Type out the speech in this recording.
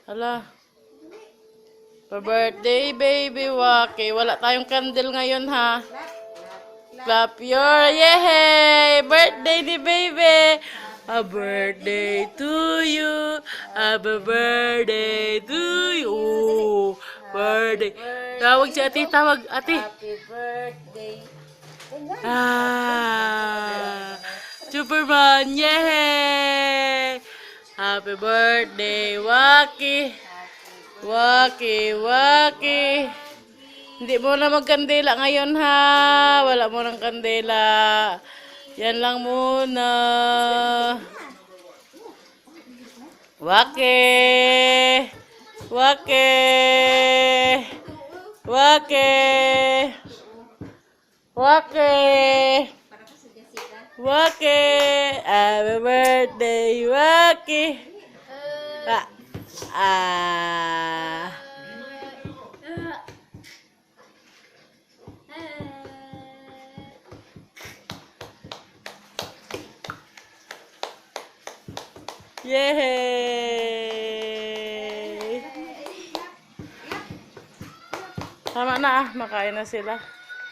Hala. Pa-birthday, baby Waki. Wala tayong candle ngayon, ha? Clap your yay! Birthday ni baby! A birthday to you! Happy birthday to you! Birthday! Tawag si ate, tawag ate! Happy birthday. Superman! Yay! Happy birthday, Waki! Waki, Waki! Hindi mo na magkandila ngayon, ha? Wala mo ng kandila. Yan lang muna. Waki! Waki! Waki! Waki! Waki! Happy birthday, Waki! Ah! Yay! Tama na, makain na sila.